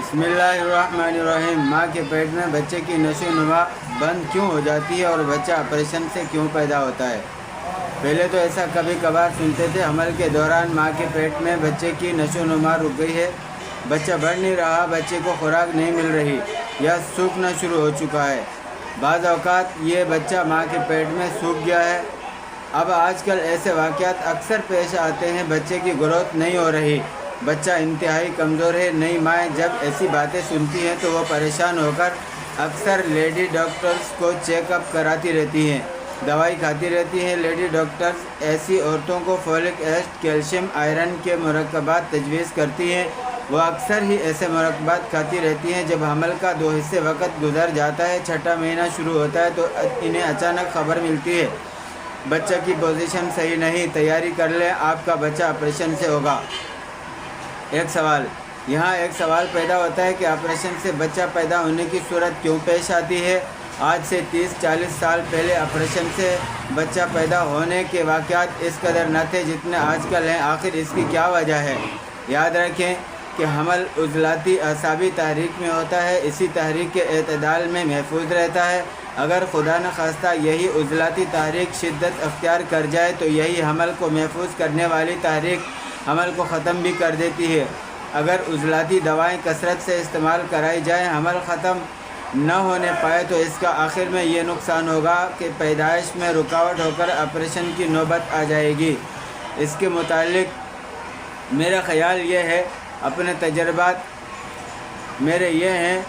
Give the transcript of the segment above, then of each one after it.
بسم اللہ الرحمن الرحیم۔ ماں کے پیٹ میں بچے کی نشو نما بند کیوں ہو جاتی ہے اور بچہ آپریشن سے کیوں پیدا ہوتا ہے؟ پہلے تو ایسا کبھی کبھار سنتے تھے، حمل کے دوران ماں کے پیٹ میں بچے کی نشو نما رک گئی ہے، بچہ بڑھ نہیں رہا، بچے کو خوراک نہیں مل رہی یا سوکھنا شروع ہو چکا ہے۔ بعض اوقات یہ بچہ ماں کے پیٹ میں سوکھ گیا ہے۔ اب آج کل ایسے واقعات اکثر پیش آتے ہیں، بچے کی گروتھ نہیں ہو رہی، بچہ انتہائی کمزور ہے۔ نئی مائیں جب ایسی باتیں سنتی ہیں تو وہ پریشان ہو کر اکثر لیڈی ڈاکٹرز کو چیک اپ کراتی رہتی ہیں، دوائی کھاتی رہتی ہیں۔ لیڈی ڈاکٹرز ایسی عورتوں کو فولک ایسڈ، کیلشیم، آئرن کے مرکبات تجویز کرتی ہیں۔ وہ اکثر ہی ایسے مرکبات کھاتی رہتی ہیں۔ جب حمل کا 2 حصے وقت گزر جاتا ہے، 6واں مہینہ شروع ہوتا ہے تو انہیں اچانک خبر ملتی ہے بچہ کی پوزیشن صحیح نہیں، تیاری کر لیں، آپ کا بچہ آپریشن سے ہوگا۔ یہاں ایک سوال پیدا ہوتا ہے کہ آپریشن سے بچہ پیدا ہونے کی صورت کیوں پیش آتی ہے؟ آج سے 30-40 سال پہلے آپریشن سے بچہ پیدا ہونے کے واقعات اس قدر نہ تھے جتنے آج کل ہیں۔ آخر اس کی کیا وجہ ہے؟ یاد رکھیں کہ حمل عضلاتی اعصابی تحریک میں ہوتا ہے، اسی تحریک کے اعتدال میں محفوظ رہتا ہے۔ اگر خدا نخواستہ یہی عضلاتی تحریک شدت اختیار کر جائے تو یہی حمل کو محفوظ کرنے والی تحریک حمل کو ختم بھی کر دیتی ہے۔ اگر عضلاتی دوائیں کثرت سے استعمال کرائی جائیں، حمل ختم نہ ہونے پائے تو اس کا آخر میں یہ نقصان ہوگا کہ پیدائش میں رکاوٹ ہو کر آپریشن کی نوبت آ جائے گی۔ اس کے متعلق میرا خیال یہ ہے، اپنے تجربات میرے یہ ہیں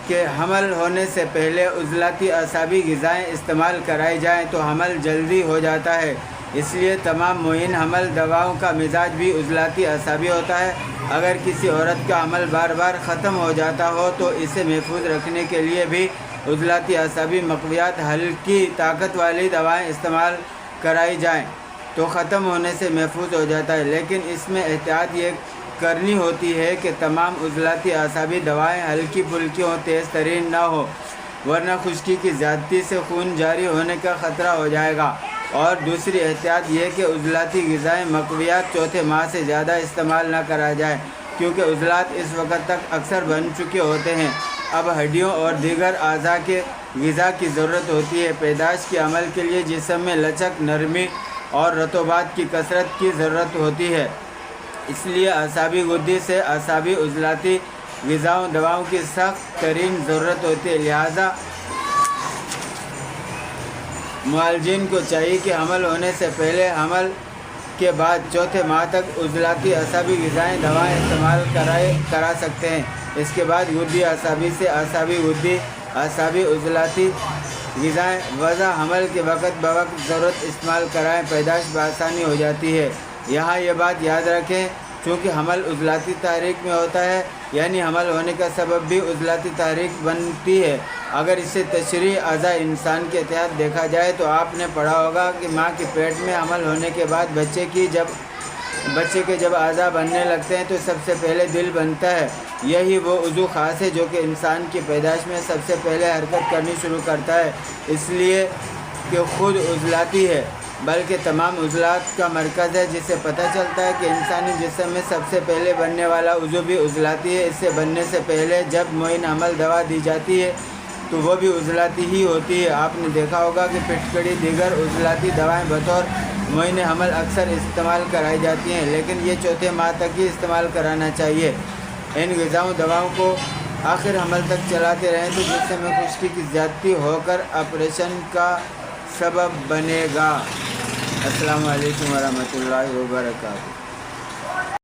کہ حمل ہونے سے پہلے عضلاتی اعصابی غذائیں استعمال کرائی جائیں تو حمل جلدی ہو جاتا ہے۔ اس لیے تمام معین حمل دواؤں کا مزاج بھی عضلاتی اعصابی ہوتا ہے۔ اگر کسی عورت کا حمل بار بار ختم ہو جاتا ہو تو اسے محفوظ رکھنے کے لیے بھی عضلاتی اعصابی مقویات ہلکی طاقت والی دوائیں استعمال کرائی جائیں تو ختم ہونے سے محفوظ ہو جاتا ہے۔ لیکن اس میں احتیاط یہ کرنی ہوتی ہے کہ تمام عضلاتی اعصابی دوائیں ہلکی پھلکی ہوں، تیز ترین نہ ہو، ورنہ خشکی کی زیادتی سے خون جاری ہونے کا خطرہ ہو جائے گا۔ اور دوسری احتیاط یہ کہ عضلاتی غذائیں مقویات 4تھے ماہ سے زیادہ استعمال نہ کرا جائے، کیونکہ عضلات اس وقت تک اکثر بن چکے ہوتے ہیں، اب ہڈیوں اور دیگر اعضاء کے غذا کی ضرورت ہوتی ہے۔ پیدائش کے عمل کے لیے جسم میں لچک، نرمی اور رطوبات کی کثرت کی ضرورت ہوتی ہے، اس لیے اعصابی گدی سے اعصابی عضلاتی غذاؤں دواؤں کی سخت ترین ضرورت ہوتی ہے۔ لہذا معالجین کو چاہیے کہ حمل ہونے سے پہلے، حمل کے بعد 4تھے ماہ تک عضلاتی اعصابی غذائیں دوائیں استعمال کرا سکتے ہیں۔ اس کے بعد گدی اعصابی سے اعصابی گدی اعصابی عضلاتی غذائیں وضع حمل کے وقت بوقت ضرورت استعمال کرائیں، پیدائش بآسانی ہو جاتی ہے۔ یہاں یہ بات یاد رکھیں، چونکہ حمل عضلاتی تحریک میں ہوتا ہے، یعنی حمل ہونے کا سبب بھی عضلاتی تحریک بنتی ہے۔ اگر اسے تشریح اعضاء انسان کے تحت دیکھا جائے تو آپ نے پڑھا ہوگا کہ ماں کے پیٹ میں حمل ہونے کے بعد بچے کے جب اعضاء بننے لگتے ہیں تو سب سے پہلے دل بنتا ہے۔ یہی وہ عضو خاص ہے جو کہ انسان کی پیدائش میں سب سے پہلے حرکت کرنی شروع کرتا ہے، اس لیے کہ خود عضلاتی ہے بلکہ تمام عضلات کا مرکز ہے، جس سے پتہ چلتا ہے کہ انسانی جسم میں سب سے پہلے بننے والا عضو بھی عضلاتی ہے۔ اس سے بننے سے پہلے جب معین حمل دوا دی جاتی ہے تو وہ بھی عضلاتی ہی ہوتی ہے۔ آپ نے دیکھا ہوگا کہ پٹکڑی دیگر عضلاتی دوائیں بطور معین حمل اکثر استعمال کرائی جاتی ہیں، لیکن یہ 4تھے ماہ تک ہی استعمال کرانا چاہیے۔ ان غذاؤں دواؤں کو آخر حمل تک چلاتے رہیں تو جسم میں خشکی کی زیادتی ہو کر آپریشن کا سبب بنے گا۔ السلام علیکم ورحمۃ اللہ وبرکاتہ۔